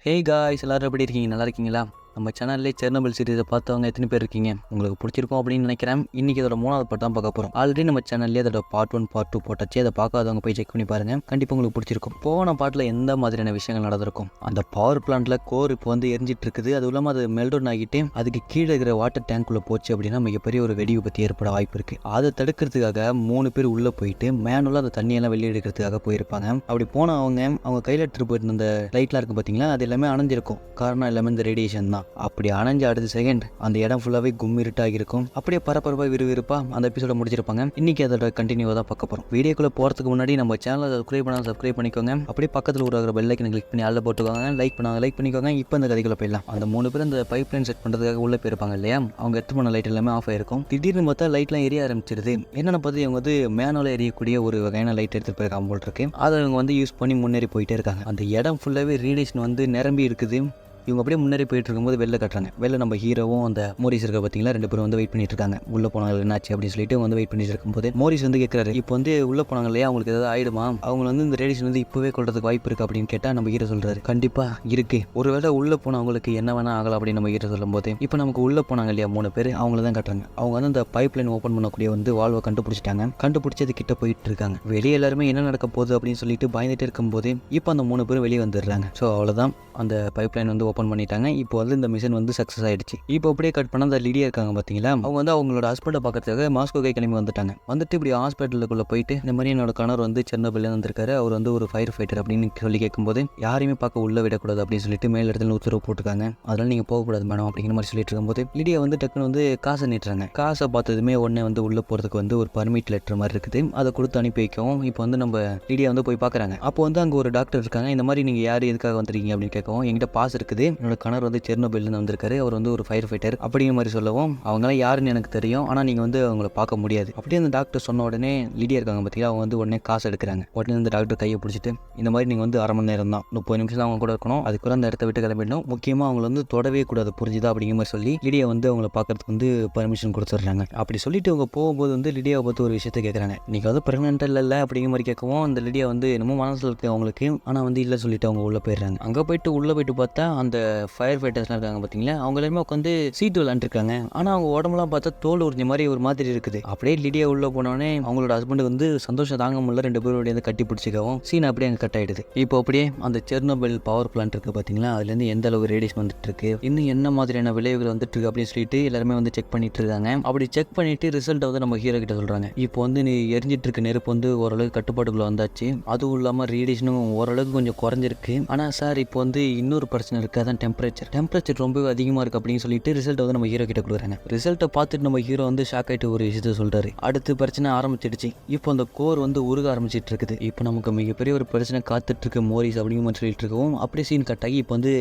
Hey guys, எல்லாரும் எப்படி இருக்கீங்க? நல்லா இருக்கீங்களா? நம்ம சேனல்லே செர்னோபில் சீரிஸை பார்த்தவங்க எத்தனை பேர் இருக்கீங்க? உங்களுக்கு பிடிச்சிருக்கும் அப்படின்னு நினைக்கிறேன். இன்றைக்கி அதோட 3வது பார்ட் தான் பார்க்க போகிறோம். ஆல்ரெடி நம்ம சேனல்லே அதோட பார்ட் 1 பார்ட் 2 போட்டாச்சு. அதை பார்க்காதவங்க போய் செக் பண்ணி பாருங்கள். கண்டிப்பாக உங்களுக்கு பிடிச்சிருக்கும். போன பாட்டில் எந்த மாதிரியான விஷயங்கள் நடந்திருக்கும்? அந்த பவர் பிளான்ட்டில் கோர் இப்போ வந்து எரிஞ்சிட்டு இருக்குது. அதுவும் இல்லாமல் அது மெல்டவுன் ஆகிட்டு அதுக்கு கீழே இருக்கிற வாட்டர் டேங்க்குள்ளே போச்சு அப்படின்னா மிகப்பெரிய ஒரு வெடி விபத்து ஏற்பட வாய்ப்பு இருக்குது. அதை தடுக்கிறதுக்காக 3 பேர் உள்ளே போயிட்டு மேனுவலாக அந்த தண்ணியெல்லாம் வெளியே எடுக்கிறதுக்காக போயிருப்பாங்க. அப்படி போனால் அவங்க கையில் எடுத்துகிட்டு போயிருந்த அந்த லைட்லாம் இருக்கும் பார்த்தீங்களா, அது எல்லாமே அணைஞ்சிருக்கும். காரணம் எல்லாமே இந்த ரேடியேஷன் தான். அப்படி அணைஞ்ச அடுத்த செகண்ட் அந்த இடம் ஃபுல்லாகவே கும்மிருட்டாக இருக்கும். அப்படியே பரபரப்பாக விறுவிறுப்பாக அந்த எபிசோட முடிச்சிருப்பாங்க. இன்னைக்கு அதோட கண்டினியூவாக தான் பார்க்க போகிறோம். வீடியோக்குள்ளே போகிறதுக்கு முன்னாடி நம்ம சேனலை சப்ஸ்கிரைப் பண்ணிக்கோங்க. அப்படியே பக்கத்தில் ஒரு பெல் ஐக்கனை கிளிக் பண்ணி அதில் போட்டுக்கோங்க. லைக் பண்ணிக்கோங்க. இப்போ இந்த கதைக்குள்ளே போயிடலாம். அந்த 3 பேர் அந்த பைப் லைன் செட் பண்ணுறதுக்காக உள்ளே போயிருப்பாங்க இல்லையா, அவங்க எடுத்து போன லைட் எல்லாமே ஆஃப் ஆயிருக்கும். திடீர்னு பார்த்தா லைட்லாம் எரிய ஆரம்பிச்சிருது. என்னென்ன பார்த்து இவங்க வந்து மேனுவலாக எரியக்கூடிய ஒரு வகையான லைட் எடுத்துகிட்டு போயிருக்காங்க போல் இருக்கு. அதை இவங்க வந்து யூஸ் பண்ணி முன்னேறி போயிட்டே இருக்காங்க. அந்த இடம் ஃபுல்லாகவே ரேடியேஷன் வந்து நிரம்பி இருக்குது. இவங்க அப்படியே முன்னேறி போயிட்டு இருக்கும்போது வெளில கட்டுறாங்க. வெளில நம்ம ஹீரோவும் அந்த மோரிஸ் இருக்க பார்த்தீங்களா, 2 பேரும் வந்து வெயிட் பண்ணிட்டு இருக்காங்க. உள்ள போனாங்க என்னாச்சு அப்படின்னு சொல்லிட்டு வந்து வெயிட் பண்ணிட்டு இருக்கும்போது மோரிஸ் வந்து கேட்குறாரு, இப்போ வந்து உள்ள போனாங்க இல்லையா, அவங்களுக்கு ஏதாவது ஆயிடுமா? அவங்க வந்து இந்த ரேடியேஷன் வந்து இப்போவே கொள்றதுக்கு வாய்ப்பு இருக்கு அப்படின்னு கேட்டால் நம்ம ஹீரோ சொல்றாரு, கண்டிப்பா இருக்கு. ஒருவேளை உள்ள போனவங்களுக்கு என்ன வேணா ஆகலாம் அப்படின்னு நம்ம ஹீரோ சொல்லும் போது இப்போ நமக்கு உள்ள போனாங்க இல்லையா 3 பேர், அவங்கள தான் கட்டுறாங்க. அவங்க வந்து அந்த பைப் லைன் ஓப்பன் பண்ணக்கூடிய வந்து வால்வை கண்டுபிடிச்சிட்டாங்க. கண்டுபிடிச்சது கிட்ட போயிட்டு இருக்காங்க. வெளியே எல்லாருமே என்ன நடக்க போகுது அப்படின்னு சொல்லிட்டு பயந்துட்டு இருக்கும்போது இப்போ அந்த 3 பேரும் வெளியே வந்துடுறாங்க. ஸோ அவ்வளோதான், அந்த பைப் லைன் வந்து ஓப்பன் பண்ணிட்டாங்க. இப்போ வந்து இந்த மிஷன் வந்து சக்ஸஸ் ஆயிடுச்சு. இப்போ அப்படியே கட் பண்ண அந்த லிடியா இருக்காங்க பார்த்தீங்களா, அவங்க வந்து அவங்களோட ஹஸ்பண்டை பார்க்கறதுக்காக மாஸ்கோக்கே கிளம்பி வந்துட்டாங்க. வந்துட்டு இப்படி ஹாஸ்பிட்டலுக்குள்ளே போயிட்டு இந்த மாதிரி என்னோட கணவர் வந்து செர்னோபில்ல வந்திருக்காரு, அவர் வந்து ஒரு ஃபயர் ஃபைட்டர் அப்படின்னு சொல்லி கேட்கும்போது யாரையுமே பார்க்க உள்ள விடக்கூடாது அப்படின்னு சொல்லிட்டு மேல் இடத்துல உத்தரவு போட்டுருக்காங்க. அதனால நீங்கள் போகக்கூடாது மேடம் அப்படிங்கிற மாதிரி சொல்லிட்டு இருக்கும்போது லிடியா வந்து டக்குன்னு வந்து காசை நீட்டுறாங்க. காசை பார்த்ததுமே உடனே வந்து உள்ள போகிறதுக்கு வந்து ஒரு பர்மிட் லெட்டர் மாதிரி இருக்குது. அதை கொடுத்து அனுப்பி வைக்கவும் இப்போ வந்து நம்ம லிடியா வந்து போய் பார்க்குறாங்க. அப்போ வந்து அங்கே ஒரு டாக்டர் இருக்காங்க. இந்த மாதிரி நீங்கள் யார் எதுக்காக வந்துருக்கீங்க அப்படின்னு கேட்கவும் என்கிட்ட பாஸ் இருக்குது, என்னோட கணவர் வந்து செர்னோபில்ல வந்திருக்காரு, அவர் வந்து ஒரு ஃபயர் ஃபைட்டர் அப்படிங்கிற மாதிரி சொல்லவும் அவங்களாம் யாருன்னு எனக்கு தெரியும், ஆனால் நீங்கள் வந்து அவங்கள பார்க்க முடியாது அப்படியே அந்த டாக்டர் சொன்ன உடனே லிடியா இருக்காங்க பார்த்தீங்களா, அவங்க வந்து உடனே காசு எடுக்கிறாங்க. உடனே அந்த டாக்டர் கையை பிடிச்சிட்டு இந்த மாதிரி நீங்கள் வந்து 1/2 மணி நேரம் தான், 30 நிமிஷம் தான் அவங்க கூட இருக்கணும், அதுக்குள்ள அந்த இடத்த விட்டு கிளம்பிடணும், முக்கியமாக அவங்கள வந்து தொடவே கூடாது, புரிஞ்சுதா அப்படிங்கிற மாதிரி சொல்லி லிடியா வந்து அவங்கள பார்க்கறதுக்கு வந்து பர்மிஷன் கொடுத்துட்றாங்க. அப்படி சொல்லிட்டு அவங்க போகும்போது வந்து லிடியாவை பார்த்து ஒரு விஷயத்தை கேட்குறாங்க, நீங்கள் வந்து ப்ரெக்னென்ட்டாக இல்லை அப்படிங்கிற மாதிரி கேட்கவும் அந்த லிடியா வந்து என்னமோ மனசில் இருக்கு அவங்களுக்கு, ஆனால் வந்து இல்லை சொல்லிட்டு அவங்க உள்ளே போயிடுறாங்க. அங்கே போயிட்டு உள்ளே போயிட்டு பார்த்தா அந்த ஃபயர் ஃபைட்டர்ஸ்லாம் இருக்காங்க பார்த்தீங்களா, அவங்க எல்லாருமே உட்காந்து சீட்டு விளாண்டுருக்காங்க. ஆனால் அவங்க உடம்புலாம் பார்த்தா தோல் உறிஞ்ச மாதிரி ஒரு மாதிரி இருக்குது. அப்படியே லிடியா உள்ளே போனோடனே அவங்களோட ஹஸ்பண்ட் வந்து சந்தோஷம் தாங்க முடியல, 2 பேரும் வந்து கட்டி பிடிச்சிக்கவும் சீன் அப்படியே அங்கே கட் ஆகிடுது. இப்போ அப்படியே அந்த செர்னோபில் பவர் பிளான்ட் இருக்குது பார்த்தீங்களா, அதுலேருந்து எந்த அளவு ரேடியேஷன் வந்துட்டு இருக்கு, இன்னும் என்ன மாதிரியான விளைவுகள் வந்துட்டு இருக்கு அப்படின்னு சொல்லிட்டு எல்லாருமே வந்து செக் பண்ணிட்டு இருக்காங்க. அப்படி செக் பண்ணிட்டு ரிசல்ட்டை வந்து நம்ம ஹீரோ கிட்ட சொல்கிறாங்க, இப்போ வந்து நீ எரிஞ்சிட்டு இருக்க நெருப்பு வந்து ஓரளவுக்கு கட்டுப்பாட்டுக்குள்ள வந்தாச்சு, அதுவும் இல்லாமல் ரேடியேஷனும் ஓரளவுக்கு கொஞ்சம் குறைஞ்சிருக்கு. ஆனால் சார் இப்போ வந்து இன்னொரு பிரச்சனை இருக்குது, அதான் டெம்பரேச்சர் ரொம்ப அதிகமாக இருக்குது அப்படின்னு சொல்லிட்டு ரிசல்ட்டை வந்து நம்ம ஹீரோ கிட்ட கொடுக்குறாங்க. ரிசல்ட்டை பார்த்துட்டு நம்ம ஹீரோ வந்து ஷாக் ஆகிட்டு ஒரு விஷயத்த சொல்கிறாரு, அடுத்து பிரச்சனை ஆரம்பிச்சிடுச்சு, இப்போ அந்த கோர் வந்து உருக ஆரம்பிச்சிட்டு இருக்குது, இப்போ நமக்கு மிகப்பெரிய ஒரு பிரச்சனை காத்துட்டு இருக்கு மோரிஸ் அப்படிங்கிற மாதிரி சொல்லிட்டு இருக்கவும் அப்படியே சீன் கட் ஆகி இப்போ வந்து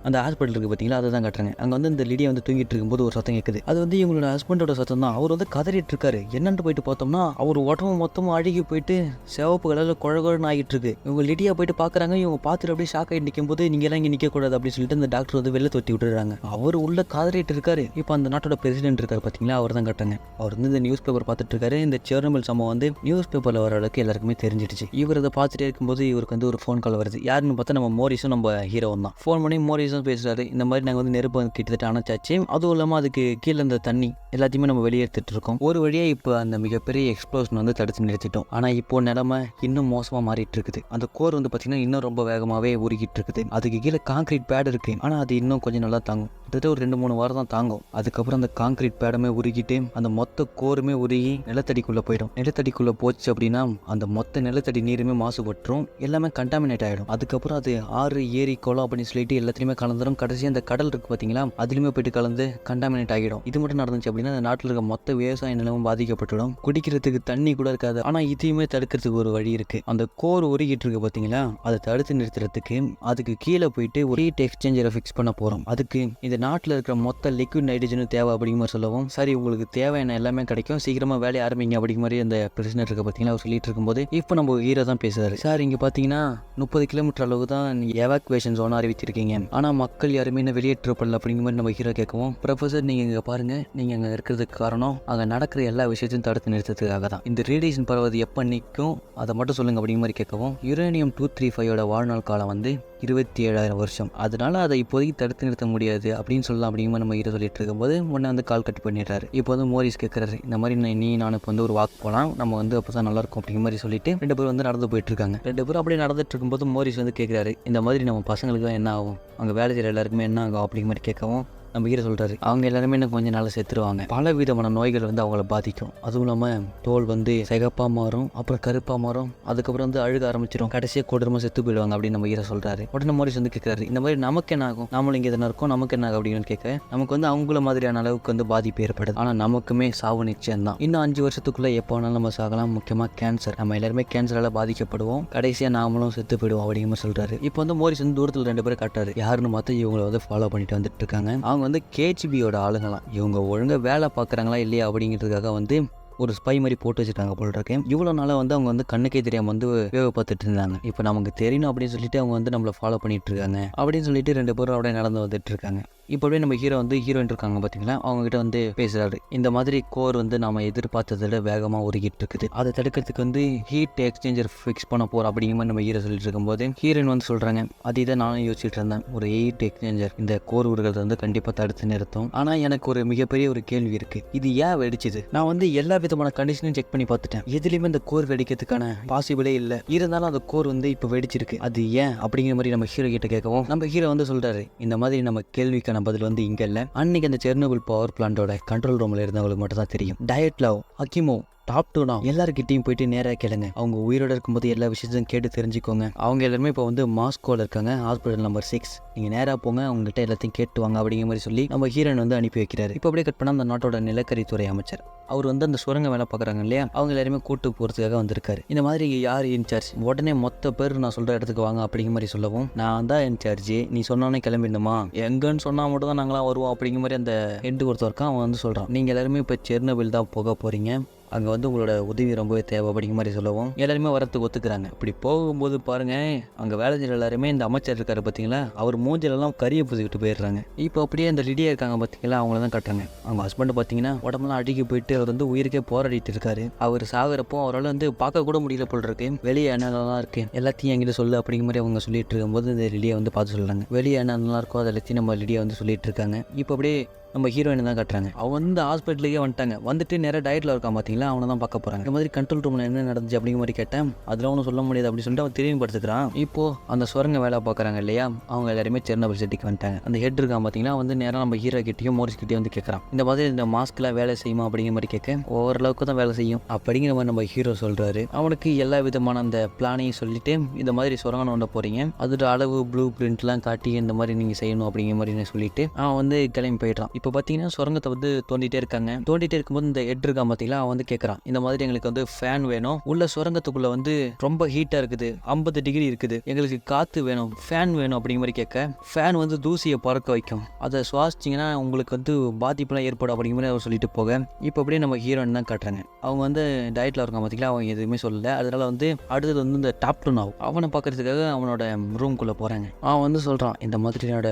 அந்த ஹாஸ்பிட்டல் இருக்குது பார்த்தீங்களா, அதை தான் கட்டுறாங்க. அங்கே வந்து இந்த லிடியா வந்து தூங்கிட்டு இருக்கும்போது ஒரு சத்தம் கேட்குது. அது வந்து இவங்களோட ஹஸ்பண்டோட சத்தம் தான். அவர் வந்து கதறிட்டு இருக்காரு. என்னன்னு போயிட்டு பார்த்தோம்னா அவர் உடம்பு மொத்தமாக அழுகி போயிட்டு சிவப்பு கலரில் குழகுழன்னு ஆகிட்டு இருக்கு. இவங்க லிடியா போயிட்டு பார்க்குறாங்க. இவங்க பார்த்துட்டு அப்படியே ஷாக் ஆகிட்டு நிற்கும் போது நீங்கள் எல்லாம் இங்கே நிற்கக்கூடாது அப்படின்னு சொல்லிட்டு அந்த டாக்டர் வந்து வெளில தொட்டி விட்டுறாங்க. அவர் உள்ள கதறிட்டு இருக்காரு. இப்போ அந்த நாட்டோட பிரசிடென்ட் இருக்காரு பார்த்தீங்களா, அவர் தான் கட்டுறாங்க. அவர் வந்து இந்த நியூஸ் பேப்பர் பார்த்துட்டு இருக்காரு. இந்த செர்னோபில் சம்பவம் வந்து நியூஸ் பேப்பரில் வர அளவுக்கு எல்லாருக்குமே தெரிஞ்சிடுச்சு. இவர் அதை பார்த்துட்டே இருக்கும்போது இவருக்கு வந்து ஒரு ஃபோன் கால் வருது. யாருன்னு பார்த்தா நம்ம மோரிஸும் நம்ம ஹீரோவும் தான். ஃபோன் பண்ணி மோரிஸும் பேசுறாரு, இந்த மாதிரி நாங்கள் வந்து நெருப்பு கிட்டத்தட்ட அணைச்சாச்சு, அதுவும் இல்லாமல் அதுக்கு கீழே இந்த தண்ணி எல்லாத்தையுமே நம்ம வெளியேற்றிட்டு இருக்கோம், ஒரு வழியாக இப்போ அந்த மிகப்பெரிய எக்ஸ்ப்ளோஷன் வந்து தடுத்து நிறுத்திட்டோம். ஆனால் இப்போ நிலைமை இன்னும் மோசமாக மாறிட்டு இருக்குது. அந்த கோர் வந்து பார்த்தீங்கன்னா இன்னும் ரொம்ப வேகமாகவே உருகிட்டு இருக்குது. அதுக்கு கீழே கான்கிரீட் பேட் இருக்கு, ஆனால் அது இன்னும் கொஞ்சம் நல்லா தாங்கும், கிட்டத்தட்ட ஒரு 2-3 வாரம் தான் தாங்கும். அதுக்கப்புறம் அந்த கான்கிரீட் பேடமே உருகிட்டு அந்த மொத்த கோருமே உருகி நிலத்தடிக்குள்ளே போயிடும். நிலத்தடிக்குள்ளே போச்சு அப்படின்னா அந்த மொத்த நிலத்தடி நீருமே மாசுபட்டுரும், எல்லாமே கண்டாமினேட் ஆகிடும். அதுக்கப்புறம் அது ஆறு ஏரி குளம் அப்படின்னு சொல்லிட்டு எல்லாத்தையுமே கலந்துரும். கடைசி அந்த கடல் இருக்குது பார்த்தீங்களா, அதுலேயுமே போயிட்டு கலந்து கண்டாமினேட் ஆகிடும். இது மட்டும் நடந்துச்சு அப்படின்னா அந்த நாட்டில் இருக்க மொத்த விவசாய நிலமும் பாதிக்கப்பட்டுடும். குடிக்கிறதுக்கு தண்ணி கூட இருக்காது. ஆனால் இதையுமே தடுக்கிறதுக்கு ஒரு வழி இருக்குது. அந்த கோர் உருகிட்டு இருக்கு பார்த்தீங்களா, அதை தடுத்து நிறுத்துறதுக்கு அதுக்கு கீழே போயிட்டு ஒரு ஹீட் எக்ஸ்சேஞ்சரை ஃபிக்ஸ் பண்ண போகிறோம். அதுக்கு இந்த நாட்டில் இருக்கிற மொத்த லிக்விட் நைட்ரஜனும் தேவை அப்படிங்கிற மாதிரி சொல்லவும், சரி உங்களுக்கு தேவையான எல்லாமே கிடைக்கும், சீக்கிரமாக வேலையை ஆரம்பிங்க அப்படிங்கிற மாதிரி அந்த பிரசிடென்ட் இருக்க பார்த்தீங்களா அவர் சொல்லிட்டு இருக்கும்போது இப்போ நம்ம ஹீரோ தான் பேசுறாரு. சார் இங்கே பார்த்தீங்கன்னா 30 கிலோமீட்டர் அளவு தான் எவாக்குவேஷன் ஜோன் அறிவிச்சிருக்கீங்க, ஆனால் மக்கள் யாருமே இன்னும் வெளியேற்றப்படல அப்படிங்கிற மாதிரி நம்ம ஹீரோ கேட்கவும், ப்ரொஃபஸர் நீங்கள் இங்கே பாருங்கள், நீங்கள் அங்கே இருக்கிறதுக்கு காரணம் அங்கே நடக்கிற எல்லா விஷயத்தையும் தடுத்து நிறுத்ததுக்காக தான். இந்த ரேடியேஷன் பரவது எப்போ நிற்கும் அதை மட்டும் சொல்லுங்க அப்படிங்கிற மாதிரி கேட்கவும், யுரேனியம் 235 வாழ்நாள் காலம் வந்து 27,000 வருஷம். அதனால அதை இப்போதைக்கு தடுத்து நிறுத்த முடியாது அப்படின்னு சொல்லலாம் அப்படிங்கிற நம்ம ஹீரோ சொல்லிட்டு இருக்கும்போது உடனே வந்து கால் கட் பண்ணிடுறாரு. இப்போ வந்து மோரிஸ் கேட்குறாரு, இந்த மாதிரி நீ நான் இப்போ வந்து ஒரு வாக் போகலாம், நம்ம வந்து அப்போ தான் நல்லாயிருக்கும் அப்படிங்கிற மாதிரி சொல்லிட்டு 2 பேரும் வந்து நடந்து போயிட்டு இருக்காங்க. 2 பேரும் அப்படியே நடந்துட்டு இருக்கும்போது மோரிஸ் வந்து கேட்குறாரு, இந்த மாதிரி நம்ம பசங்களுக்கு தான் என்ன ஆகும், அங்கே வேலை செய்கிற எல்லாருக்குமே என்ன ஆகும் அப்படிங்கிற மாதிரி கேட்கவும் நம்ம ஹீரோ சொல்கிறாரு, அவங்க எல்லாருமே இன்னும் கொஞ்சம் நாள் செத்துருவாங்க. பல விதமான நோய்கள் வந்து அவங்கள பாதிக்கும். அதுவும் இல்லாமல் தோல் வந்து சிகப்பாக மாறும், அப்புறம் கருப்பாக மாறும், அதுக்கப்புறம் வந்து அழுக ஆரம்பிச்சிடும், கடைசியாக கொடூரமாக செத்து போயிடுவாங்க அப்படின்னு நம்ம ஹீரோ சொல்கிறாரு. உடனே மோரிஸ் வந்து கேட்குறாரு, இந்த மாதிரி நமக்கு என்ன ஆகும், நாமளும் இங்கே எதனா இருக்கும், நமக்கு என்ன ஆகும் அப்படின்னு கேட்க, நமக்கு வந்து அவங்கள மாதிரியான அளவுக்கு வந்து பாதிப்பு ஏற்படுது, ஆனால் நமக்குமே சாவு நிச்சயம் தான். இன்னும் 5 வருஷத்துக்குள்ளே எப்போ வேணாலும் நம்ம சாகலாம். முக்கியமாக கேன்சர், நம்ம எல்லாருமே கேன்சரால் பாதிக்கப்படுவோம், கடைசியாக நாமளும் செத்து போயிடுவோம் அப்படிங்கிற மாதிரி சொல்கிறாரு. இப்போ வந்து மோரிஸ் வந்து தூரத்தில் 2 பேரும் காட்டாரு, யாருன்னு பார்த்தா இவங்களை வந்து ஃபாலோ பண்ணிட்டு வந்துட்டு இருக்காங்க. அவங்க வந்து கேஜிபியோட ஆளுங்களாம். இவங்க ஒழுங்காக வேலை பார்க்குறாங்களா இல்லையா அப்படிங்கிறதுக்காக வந்து ஒரு ஸ்பை மாதிரி போட்டு வச்சுருக்காங்க போல இருக்கு. இவ்வளோ நாளாக வந்து அவங்க வந்து கண்ணுக்கே தெரியாமல் வந்து வேவை பார்த்துட்டு இருந்தாங்க. இப்போ நமக்கு தெரியணும் அப்படின்னு சொல்லிட்டு அவங்க வந்து நம்மளை ஃபாலோ பண்ணிட்டு இருக்காங்க அப்படின்னு சொல்லிட்டு 2 பேரும் அப்படியே நடந்து வந்துட்டு இருக்காங்க. இப்போ அப்படியே நம்ம ஹீரோ வந்து ஹீரோயின் இருக்காங்க பார்த்தீங்களா, அவங்ககிட்ட வந்து பேசுகிறாரு, இந்த மாதிரி கோர் வந்து நம்ம எதிர்பார்த்ததை விட வேகமாக உருகிட்டு இருக்குது, அதை தடுக்கிறதுக்கு வந்து ஹீட் எக்ஸ்சேஞ்சர் ஃபிக்ஸ் பண்ண போகிறோம் அப்படிங்கிற மாதிரி நம்ம ஹீரோ சொல்லிட்டு இருக்கும்போது ஹீரோயின் வந்து சொல்கிறாங்க, அது இதை நானும் யோசிச்சுட்டு இருந்தேன், ஒரு ஹீட் எக்ஸ்சேஞ்சர் இந்த கோர் உருகிறத வந்து கண்டிப்பாக தடுத்து நிறுத்தும். ஆனால் எனக்கு ஒரு மிகப்பெரிய ஒரு கேள்வி இருக்குது, இது ஏன் வெடிச்சுது? நான் வந்து எல்லா விதமான கண்டிஷனையும் செக் பண்ணி பார்த்துட்டேன், எதுலேயுமே இந்த கோர் வெடிக்கிறதுக்கான பாசிபிளே இல்லை, இருந்தாலும் அந்த கோர் வந்து இப்போ வெடிச்சிருக்கு, அது ஏன் அப்படிங்கிற மாதிரி நம்ம ஹீரோ கிட்ட கேட்கவும் நம்ம ஹீரோ வந்து சொல்கிறாரு, இந்த மாதிரி நம்ம கேள்விக்கான பதில் வந்து இங்க இல்ல, அன்னைக்கு அந்த செர்னோபில் பவர் பிளான்ட்டோட கண்ட்ரோல் ரூம்ல இருந்தவங்களுக்கு மட்டும் தான் தெரியும். டயட் லவ், அகிமோ, டாப் 2 எல்லாருக்கிட்டையும் போயிட்டு நேராக கேளுங்க, அவங்க உயிரோட இருக்கும்போது எல்லா விஷயத்தையும் கேட்டு தெரிஞ்சுக்கோங்க. அவங்க எல்லாருமே இப்போ வந்து மாஸ்கோவில் இருக்காங்க, ஹாஸ்பிட்டல் நம்பர் 6, நீங்கள் நேராக போங்க, அவங்ககிட்ட எல்லாத்தையும் கேட்டு வாங்க அப்படிங்கிற மாதிரி சொல்லி நம்ம ஹீரோயின் வந்து அனுப்பி வைக்கிறாரு. இப்போ அப்படியே கட் பண்ணால் அந்த நாட்டோட நிலக்கரித்துறை அமைச்சர் அவர் வந்து அந்த சுரங்க வேலை பார்க்குறாங்க இல்லையா, அவங்க எல்லாருமே கூட்டு போகிறதுக்காக வந்திருக்காரு. இந்த மாதிரி யார் இன்சார்ஜ், உடனே மொத்த பேர் நான் சொல்கிற இடத்துக்கு வாங்க அப்படிங்கிற மாதிரி சொல்லவும், நான் தான் இன்சார்ஜ், நீ சொன்னோன்னே கிளம்பிடணுமா, எங்கன்னு சொன்னால் மட்டும் தான் நாங்களாம் வருவோம் அப்படிங்கிற மாதிரி அந்த ஹெட் ஒருத்தர் இருக்கான், அவன் வந்து சொல்கிறான், நீங்கள் எல்லாருமே இப்போ செர்னோபில் தான் போக போகிறீங்க, அங்கே வந்து உங்களோட உதவி ரொம்பவே தேவை அப்படிங்கிற மாதிரி சொல்லவும் எல்லாருமே வரத்துக்கு ஒத்துக்கிறாங்க. இப்படி போகும்போது பாருங்க, அங்கே வேலை செய்கிற எல்லாருமே இந்த அமைச்சர் இருக்காரு பார்த்தீங்களா, அவர் மூஞ்சிலெல்லாம் கரியை பூசிக்கிட்டு போயிடுறாங்க. இப்போ அப்படியே அந்த லிடியா இருக்காங்க பார்த்தீங்களா, அவங்கள தான் கட்டுறாங்க. அவங்க ஹஸ்பண்ட் பார்த்தீங்கன்னா உடம்புலாம் அடிக்கி போயிட்டு அவர் வந்து உயிருக்கே போராடிட்டு இருக்காரு. அவர் சாகுறப்போ அவரால் வந்து பார்க்க கூட முடியல போல் இருக்கு, வெளியே என்னென்னலாம் இருக்கு எல்லாத்தையும் என்கிட்ட சொல்லு அப்படிங்கிற மாதிரி அவங்க சொல்லிட்டு இருக்கும்போது இந்த லிடியா வந்து பார்த்து சொல்கிறாங்க, வெளியே என்னென்னலாம் இருக்கோ அதை எல்லாத்தையும் நம்ம லிடியா வந்து சொல்லிட்டு இருக்காங்க. இப்போ அப்படியே நம்ம ஹீரோயின் தான் கட்டுறாங்க. அவன் வந்து ஹாஸ்பிட்டலுக்கே வந்துட்டாங்க, வந்துட்டு நிறைய டயட்டில் இருக்கான் பார்த்தீங்களா, அவனை தான் பார்க்க போகிறாங்க. இந்த மாதிரி கண்ட்ரோல் ரூமில் என்ன நடந்துச்சு அப்படிங்கிற மாதிரி கேட்டேன், அதில் அவனும் சொல்ல முடியாது அப்படின்னு சொல்லிட்டு அவன் திரும்பி படுத்துக்கிறான். இப்போது அந்த சுரங்க வேலை பார்க்குறாங்க இல்லையா, அவங்க எல்லாருமே செர்னோபில் சிட்டிக்கு வந்துட்டாங்க. அந்த ஹெட் இருக்கான் பார்த்தீங்களா, வந்து நேராக நம்ம ஹீரோ கிட்டேயும் மோரிஸ் கிட்டேயும் வந்து கேட்குறான், இந்த மாதிரி இந்த மாஸ்க்லாம் வேலை செய்யுமா அப்படிங்கிற மாதிரி கேட்க, ஓரளவுக்கு தான் வேலை செய்யும் அப்படிங்கிற மாதிரி நம்ம ஹீரோ சொல்கிறாரு. அவனுக்கு எல்லா விதமான அந்த பிளானையும் சொல்லிட்டு, இந்த மாதிரி சுரங்கம் ஒன்ற போகிறீங்க, அதோட அளவு ப்ளூ பிரிண்ட்லாம் காட்டி இந்த மாதிரி நீங்கள் செய்யணும் அப்படிங்கிற மாதிரி சொல்லிட்டு அவன் வந்து கிளம்பி போயிட்டான். இப்போ பார்த்தீங்கன்னா சுரங்கத்தை வந்து தோண்டிட்டே இருக்காங்க. தோண்டிட்டே இருக்கும்போது இந்த ஹெட் இருக்கா பார்த்தீங்களா, அவன் வந்து கேட்குறான், இந்த மாதிரி எங்களுக்கு வந்து ஃபேன் வேணும், உள்ள சுரங்கத்துக்குள்ள வந்து ரொம்ப ஹீட்டாக இருக்குது, 50 டிகிரி இருக்குது, எங்களுக்கு காற்று வேணும், ஃபேன் வேணும் அப்படிங்கிற மாதிரி கேட்க, ஃபேன் வந்து தூசியை பறக்க வைக்கும், அதை சுவாசிச்சிங்கன்னா உங்களுக்கு வந்து பாதிப்புலாம் ஏற்படும் அப்படிங்கிற மாதிரி அவர் சொல்லிட்டு போக, இப்போ அப்படியே நம்ம ஹீரோயின் தான் காட்டுறாங்க. அவங்க வந்து டயட்டில் இருக்கான் பார்த்தீங்களா, அவங்க எதுவுமே சொல்லலை. அதனால வந்து அடுத்தது வந்து இந்த டாப் 2 அவனை பார்க்கறதுக்காக அவனோட ரூம்குள்ளே போகிறாங்க. அவன் வந்து சொல்கிறான், இந்த மாதிரி என்னோட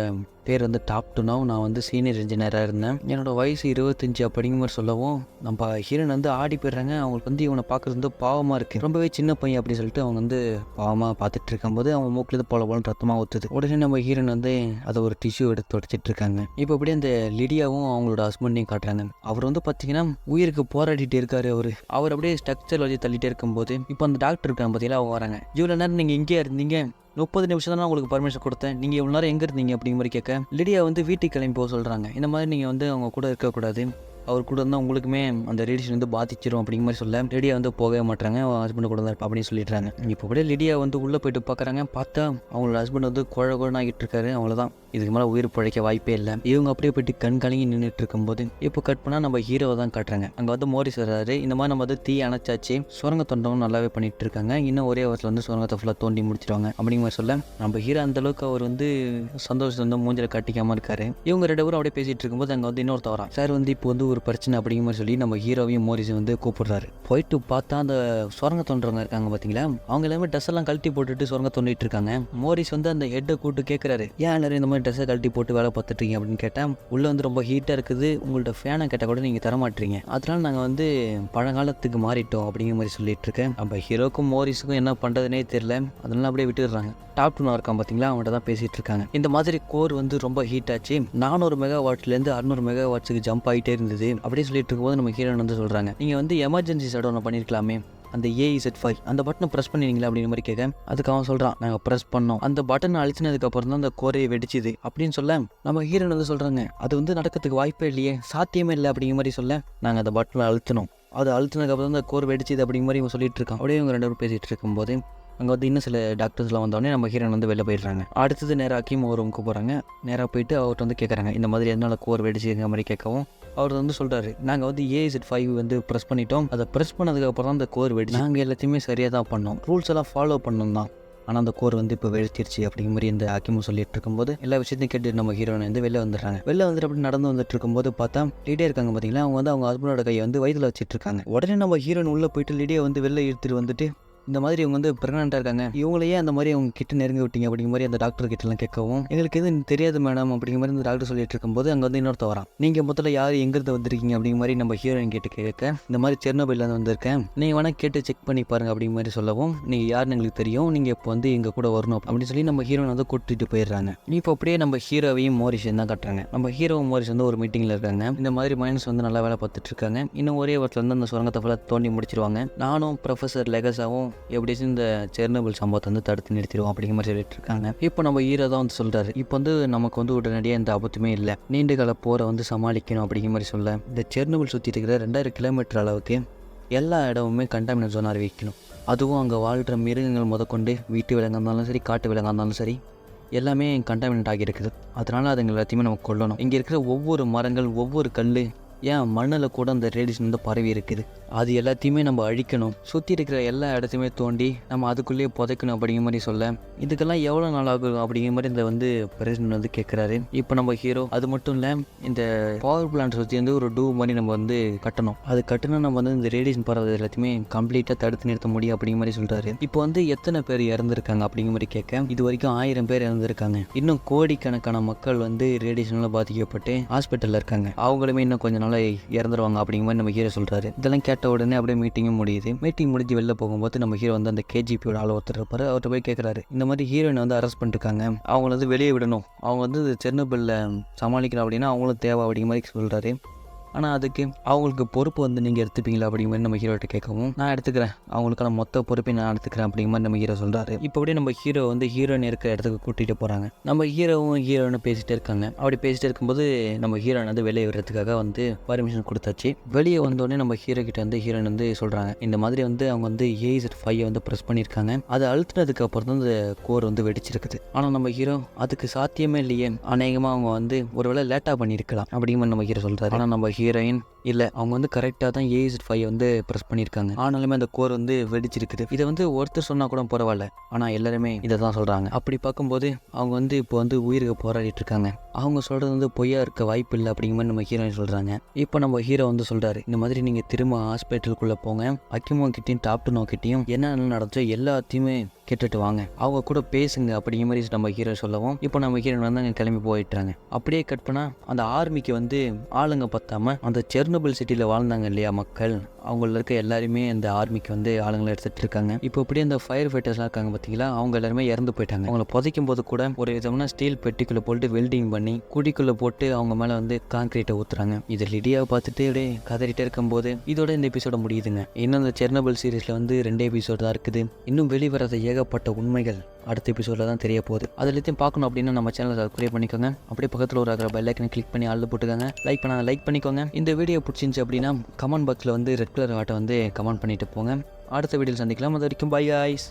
பேர் வந்து டாப் 2 நான் வந்து சீனியர் இன்ஜினியராக இருந்தேன், என்னோட வயசு 25 அப்படிங்கிற மாதிரி சொல்லவும் நம்ம ஹீரோயின் வந்து ஆடி போயிடுறாங்க. அவங்களுக்கு வந்து இவனை பார்க்குறது வந்து பாவமாக இருக்குது, ரொம்பவே சின்ன பையன் அப்படின்னு சொல்லிட்டு அவங்க வந்து பாவமாக பார்த்துட்டு இருக்கும்போது அவன் மூக்கில் போல போல ரத்தமாக ஊற்றுது. உடனே நம்ம ஹீரோயின் வந்து அதை ஒரு டிஷ்யூ எடுத்து தொடச்சிட்டு இருக்காங்க. இப்போ அப்படியே அந்த லிடியாவும் அவங்களோட ஹஸ்பண்டையும் காட்டுறாங்க. அவர் வந்து பார்த்தீங்கன்னா உயிருக்கு போராடிட்டு இருக்காரு. அவர் அப்படியே ஸ்ட்ரக்சர் வச்சு தள்ளிட்டே இருக்கும்போது இப்போ அந்த டாக்டர் இருக்காங்க பார்த்தீங்களா, அவங்க வராங்க. இவ்வளோ நேரம் நீங்கள் இங்கேயே இருந்தீங்க, 30 நிமிஷம் தான் உங்களுக்கு பர்மிஷன் கொடுத்தேன், நீங்கள் இவ்வளோ நேரம் எங்கே இருந்தீங்க அப்படிங்கிற மாதிரி கேட்க, லிடியா வந்து வீட்டுக்கு கிளம்பி போக சொல்கிறாங்க. இந்த மாதிரி நீங்கள் வந்து அவங்க கூட இருக்கக்கூடாது, அவர் கூட இருந்தால் உங்களுக்குமே அந்த ரேடியேஷன் வந்து பாதிச்சிடும் அப்படிங்கிற மாதிரி சொல்ல, லிடியா வந்து போகவே மாட்டாங்க, ஹஸ்பண்ட் கூட தான் அப்படின்னு சொல்லிடுறாங்க. இப்போ அப்படியே லிடியா வந்து உள்ளே போயிட்டு பார்க்குறாங்க. பார்த்தா அவங்களோட ஹஸ்பண்ட் வந்து குழகுழன்னு ஆகிட்டு இருக்காரு. அவ்வளோதான், இதுக்கு மேலே உயிர் பிழைக்க வாய்ப்பே இல்லை. இவங்க அப்படியே போயிட்டு கண் கலங்கி நின்றுட்டு இருக்கும்போது இப்போ கட் பண்ணால் நம்ம ஹீரோவை தான் காட்டுறாங்க. அங்கே வந்து மோரிஸ் வர்றாரு. இந்த மாதிரி நம்ம வந்து தீ அணைச்சாச்சு, சுரங்க தொண்டவும் நல்லாவே பண்ணிட்டு இருக்காங்க, இன்னும் ஒரே வாரத்தில் வந்து சுரங்கத்தை ஃபுல்லாக தோண்டி முடிச்சிடுவாங்க அப்படிங்கிற மாதிரி சொல்ல, நம்ம ஹீரோ அந்தளவுக்கு அவர் வந்து சந்தோஷத்தை வந்து மூஞ்சில் கட்டிக்காமல் இருக்காரு. இவங்க 2 பேரும் அப்படியே பேசிகிட்டு இருக்கும்போது அங்கே வந்து இன்னொருத்த வரான். சார் வந்து இப்போ வந்து ஒரு ஒரு பிரச்சனை அப்படிங்கிற மாதிரி சொல்லி நம்ம ஹீரோவையும் மோரிஸும் வந்து கூப்பிடுறாரு. போயிட்டு பார்த்தா அந்த சுரங்க தோன்றவங்க இருக்காங்க பார்த்தீங்களா, அவங்க எல்லாமே ட்ரெஸ் எல்லாம் கழட்டி போட்டுட்டு சுரங்க தோண்டிட்டு இருக்காங்க. மோரிஸ் வந்து அந்த ஹெட்டை கூப்பிட்டு கேட்குறாரு, ஏன் எல்லாரும் இந்த மாதிரி ட்ரெஸ்ஸை கழட்டி போட்டு வேலை பார்த்துட்டீங்க அப்படின்னு கேட்டேன். உள்ளே வந்து ரொம்ப ஹீட்டாக இருக்குது, உங்கள்ட்ட ஃபேனை கேட்டால் கூட நீங்கள் தரமாட்டீங்க, அதனால நாங்கள் வந்து பழங்காலத்துக்கு மாறிட்டோம் அப்படிங்கிற மாதிரி சொல்லிட்டு இருக்கேன். நம்ம ஹீரோக்கும் மோரிஸுக்கும் என்ன பண்ணுறதுனே தெரியல, அதனால அப்படியே விட்டுடுறாங்க. டாப் 2 இருக்கான் பார்த்தீங்களா, அவங்கள்ட்ட தான் பேசிகிட்டு இருக்காங்க. இந்த மாதிரி கோர் வந்து ரொம்ப ஹீட் ஆச்சு, 400 மெகாவாட்லேருந்து 600 மெகாவாட்ஸுக்கு ஜம்ப் ஆகிட்டே இருந்தது அப்படியே சொல்லிட்டு இருக்கும்போது நம்ம ஹீரோன் வந்து சொல்கிறாங்க, நீங்கள் வந்து எமர்ஜென்சி ஷட் ஒன்று பண்ணியிருக்கலாமே, அந்த AZ5 அந்த பட்டனை ப்ரெஸ் பண்ணிங்களா அப்படிங்கிற மாதிரி கேட்க, அதுக்கு அவன் சொல்கிறான், நாங்கள் ப்ரெஸ் பண்ணோம், அந்த பட்டனை அழிச்சினதுக்கப்புறம் தான் அந்த கோரையை வெடிச்சுது அப்படின்னு சொல்ல, நம்ம ஹீரோன் வந்து சொல்கிறாங்க, அது வந்து நடக்கிறதுக்கு வாய்ப்பே இல்லையே, சாத்தியமே இல்லை அப்படிங்கிற மாதிரி சொல்ல, நாங்கள் அந்த பட்டனை அழுத்தினோம், அது அழுத்தினதுக்கப்புறம் தான் அந்த கோர் வெடிச்சுது அப்படிங்கிற மாதிரி இவங்க சொல்லிட்டு இருக்கான். அப்படியே இவங்க 2 பேரும் பேசிகிட்டு இருக்கும்போது அங்கே வந்து இன்னும் சில டாக்டர்ஸ்லாம் வந்தோடனே நம்ம ஹீரோன் வந்து வெளில போயிடுறாங்க. அடுத்தது நேராக ஹக்கீம் ஒரு ரூமுக்கு போகிறாங்க. நேராக போயிட்டு அவர்கிட்ட வந்து கேட்குறாங்க, இந்த மாதிரி எதனால் கோர் வெடிச்சுங்கிற மாதிரி கேட்கவும் அவர் வந்து சொல்கிறாரு, நாங்கள் வந்து AZ5 வந்து ப்ரெஸ் பண்ணிட்டோம், அதை ப்ரெஸ் பண்ணதுக்கப்புறம் தான் அந்த கோர் வெடிச்சு, நாங்கள் எல்லாத்தையுமே சரியாக தான் பண்ணோம், ரூல்ஸ் எல்லாம் ஃபாலோ பண்ணணும் தான், ஆனால் அந்த கோர் வந்து இப்போ வெடிச்சிருச்சு அப்படிங்கிற மாதிரி இந்த ஹக்கீமும் சொல்லிட்டு இருக்கும்போது எல்லா விஷயத்தையும் கேட்டு நம்ம ஹீரோனை வந்து வெளில வந்துடுறாங்க. வெளில வந்துட்டு அப்படி நடந்து வந்துட்டு இருக்கும்போது பார்த்தா லிடியா இருக்காங்க பார்த்தீங்களா, அவங்க வந்து அவங்க ஹஸ்பண்டோட கையை வந்து வயிற்றுல வச்சுட்டு இருக்காங்க. உடனே நம்ம ஹீரோன் உள்ளே போயிட்டு லிடியா வந்து வெளில இழுத்துட்டு வந்துட்டு, இந்த மாதிரி இவங்க வந்து ப்ரெக்னெண்ட்டாக இருக்காங்க, இவங்களையே அந்த மாதிரி அவங்க கிட்ட நெருங்கி விட்டீங்க அப்படிங்கிற மாதிரி அந்த டாக்டர் கிட்டலாம் கேட்கவும், எங்களுக்கு எதுவும் தெரியாது மேடம் அப்படிங்கிற மாதிரி இந்த டாக்டர் சொல்லிட்டு இருக்கும்போது அங்கே வந்து இன்னொருத்த வரான், நீங்கள் முதல்ல யார் எங்கிருந்து வந்திருக்கீங்க அப்படிங்கிற மாதிரி நம்ம ஹீரோயின் கேட்க, இந்த மாதிரி செர்னோபில்ல வந்திருக்கேன், நீங்கள் வேணால் கேட்டு செக் பண்ணி பாருங்க அப்படிங்கிற மாதிரி சொல்லவும், நீங்கள் யாருன்னு எங்களுக்கு தெரியும், நீங்கள் இப்போ வந்து எங்கள் கூட வரணும் அப்படின்னு சொல்லி நம்ம ஹீரோயின் வந்து கூட்டிட்டு போயிடுறாங்க. இப்போ அப்படியே நம்ம ஹீரோவையும் மோரிஸையும் தான் காட்டுறாங்க. நம்ம ஹீரோவும் மோரிஸ் வந்து ஒரு மீட்டிங்கில் இருக்காங்க. இந்த மாதிரி மைனஸ் வந்து நல்லா வேலை பார்த்துட்டு இருக்காங்க. இன்னும் ஒரே வாரத்தில் வந்து அந்த சுரங்கத்தை ஃபுல்லாக தோண்டி முடிச்சிருவாங்க. நானும் ப்ரொஃபஸர் லெகஸாவும் எப்படியும் இந்த செர்னோபில் சம்பவத்தை வந்து தடுத்து நிறுத்திடுவோம் அப்படிங்கிற மாதிரி சொல்லிட்டு இருக்காங்க. இப்போ நம்ம ஹீரோ தான் வந்து சொல்கிறாரு, இப்போ வந்து நமக்கு வந்து உடனடியாக எந்த ஆபத்துமே இல்லை, நீண்டகால போரை வந்து சமாளிக்கணும் அப்படிங்கிற மாதிரி சொல்ல, இந்த செர்னோபில் சுற்றி இருக்கிற 2000 கிலோமீட்டர் அளவுக்கு எல்லா இடமுமே கண்டாமினேட் ஜோன் அறிவிக்கணும். அதுவும் அங்கே வாழ்கிற மிருகங்கள் முதற்கொண்டு வீட்டு விலங்காக இருந்தாலும் சரி, காட்டு விலங்காக இருந்தாலும் சரி, எல்லாமே கண்டாமினேட் ஆகியிருக்குது. அதனால் அதுங்க எல்லாத்தையுமே நம்ம கொல்லணும். இங்கே இருக்கிற ஒவ்வொரு மரங்கள், ஒவ்வொரு கல், ஏன் மண்ணில் கூட அந்த ரேடியேஷன் வந்து பரவி இருக்குது, அது எல்லாத்தையுமே நம்ம அழிக்கணும். சுற்றி இருக்கிற எல்லா இடத்தையுமே தோண்டி நம்ம அதுக்குள்ளேயே புதைக்கணும் அப்படிங்கிற மாதிரி சொல்ல, இதுக்கெல்லாம் எவ்வளோ நாள் ஆகும் அப்படிங்கிற மாதிரி இந்த வந்து பிரசிடென்ட் வந்து கேட்குறாரு. இப்போ நம்ம ஹீரோ அது மட்டும் இல்லை, இந்த பவர் பிளான்ட் சுற்றி வந்து ஒரு டூ மாதிரி நம்ம வந்து கட்டணும், அது கட்டினா நம்ம வந்து இந்த ரேடியேஷன் பரவது எல்லாத்தையுமே கம்ப்ளீட்டாக தடுத்து நிறுத்த முடியும் அப்படிங்கிற மாதிரி சொல்கிறாரு. இப்போ வந்து எத்தனை பேர் இறந்துருக்காங்க அப்படிங்கிற மாதிரி கேட்க, இது வரைக்கும் 1000 பேர் இறந்துருக்காங்க, இன்னும் கோடிக்கணக்கான மக்கள் வந்து ரேடியேஷனில் பாதிக்கப்பட்டு ஹாஸ்பிட்டலில் இருக்காங்க, அவங்களுமே இன்னும் கொஞ்சம் நாள் இறந்துருவாங்க அப்படிங்கிற மாதிரி நம்ம ஹீரோ சொல்கிறாரு. இதெல்லாம் கேட்ட உடனே அப்படியே மீட்டிங்கும் முடியுது. மீட்டிங் முடிஞ்சு வெளில போகும்போது நம்ம ஹீரோ வந்து அந்த KGPயோட ஆள் ஒருத்தர் இருப்பார், அவர்கிட்ட போய் கேட்குறாரு, இந்த மாதிரி ஹீரோயினை வந்து அரெஸ்ட் பண்ணிருக்காங்க, அவங்கள வந்து வெளியே விடணும், அவங்க வந்து செர்னோபில்ல சமாளிக்கணும் அப்படின்னா அவங்களும் தேவை அப்படிங்கிற மாதிரி சொல்கிறாரு. ஆனால் அதுக்கு அவங்களுக்கு பொறுப்பு வந்து நீங்கள் எடுத்துப்பீங்களா அப்படிங்கிற மாதிரி நம்ம ஹீரோட்ட கேட்கவும், நான் எடுத்துக்கிறேன், அவங்களுக்கான மொத்த பொறுப்பை நான் எடுத்துக்கிறேன் அப்படிங்கிற மாதிரி நம்ம ஹீரோ சொல்கிறாரு. இப்போ அப்படியே நம்ம ஹீரோ வந்து ஹீரோயின் இருக்கிற இடத்துக்கு கூட்டிகிட்டு போகிறாங்க. நம்ம ஹீரோவும் ஹீரோயினும் பேசிகிட்டே இருக்காங்க. அப்படி பேசிகிட்டே இருக்கும்போது நம்ம ஹீரோயின் வந்து வெளியே விடுறதுக்காக வந்து பர்மிஷன் கொடுத்தாச்சு. வெளியே வந்தோடனே நம்ம ஹீரோ கிட்ட வந்து ஹீரோயின் வந்து சொல்கிறாங்க, இந்த மாதிரி வந்து அவங்க வந்து AZ5 வந்து ப்ரெஸ் பண்ணியிருக்காங்க, அதை அழுத்தினதுக்கு அப்புறம் தான் இந்த கோர் வந்து வெடிச்சிருக்குது. ஆனால் நம்ம ஹீரோ அதுக்கு சாத்தியமே இல்லையே, அநேகமாக அவங்க வந்து ஒருவேளை லேட்டாக பண்ணியிருக்கலாம் அப்படிங்கிற மாதிரி நம்ம ஹீரோ சொல்கிறாரு. ஆனால் நம்ம ஹீரோயின் இல்லை, அவங்க வந்து கரெக்டாக தான் AZ5 வந்து ப்ரெஸ் பண்ணியிருக்காங்க, ஆனாலுமே அந்த கோர் வந்து வெடிச்சிருக்குது. இதை வந்து ஒருத்தர் சொன்னால் கூட பரவாயில்ல, ஆனால் எல்லாருமே இதை தான் சொல்கிறாங்க. அப்படி பார்க்கும்போது அவங்க வந்து இப்போ வந்து உயிருக்கு போராடிட்டு இருக்காங்க, அவங்க சொல்கிறது வந்து பொய்யா இருக்க வாய்ப்பு இல்லை அப்படிங்கிற மாதிரி நம்ம ஹீரோயின் சொல்கிறாங்க. இப்போ நம்ம ஹீரோ வந்து சொல்கிறாரு, இந்த மாதிரி நீங்கள் திரும்ப ஹாஸ்பிட்டலுக்குள்ளே போங்க, அக்கிமோ கிட்டையும் டாப் 2 கிட்டையும் என்ன நடந்துச்சோ எல்லாத்தையுமே கேட்டுட்டு வாங்க, அவங்க கூட பேசுங்க அப்படிங்கிற மாதிரி நம்ம ஹீரோ சொல்லவும், இப்போ நம்ம ஹீரோயின் வந்து அங்கே கிளம்பி போயிட்டாங்க. அப்படியே கட் பண்ணால் அந்த ஆர்மிக்கு வந்து ஆளுங்க பத்தாம அந்த செர்னோபில் சிட்டியில் வாழ்ந்தாங்க இல்லையா மக்கள், அவங்கள இருக்க எல்லாருமே அந்த ஆர்மிக்கு வந்து ஆளுங்களை எடுத்துகிட்டு இருக்காங்க. இப்போ அப்படியே அந்த ஃபயர் ஃபைட்டர்ஸ்லாம் இருக்காங்க பார்த்தீங்களா, அவங்க எல்லாருமே இறந்து போயிட்டாங்க. அவங்கள புதைக்கும் போது கூட ஒரு விதமான ஸ்டீல் பெட்டிக்குள்ளே போட்டு வெல்டிங் பண்ணி குடிக்குள்ளே போட்டு அவங்க மேலே வந்து கான்கிரீட்டை ஊற்றுறாங்க. இது லிடியாவை பார்த்துட்டு அப்படியே கதறிட்டே இருக்கும்போது இதோட இந்த எபிசோட முடியுதுங்க. இன்னும் இந்த செர்னோபில் சீரீஸில் வந்து 2 எபிசோடு தான் இருக்குது. இன்னும் வெளிவரத ஏகப்பட்ட உண்மைகள் அடுத்த எபிசோடில் தான் தெரிய போகுது. அது எல்லாத்தையும் பார்க்கணும் அப்படின்னா நம்ம சேனலை சப்ஸ்கிரைப் பண்ணிக்கோங்க. அப்படியே பக்கத்தில் ஒரு பெல் ஐக்கனை கிளிக் பண்ணி ஆள் போட்டுக்கோங்க. லைக் பண்ணிக்கோங்க. இந்த வீடியோ பிடிச்சிருந்துச்சு அப்படின்னா கமெண்ட் பாக்ஸில் வந்து ரெட் கலர் ஆட்டை வந்து கமெண்ட் பண்ணிட்டு போங்க. அடுத்த வீடியோவில் சந்திக்கலாம். அது வரைக்கும் பை காய்ஸ்.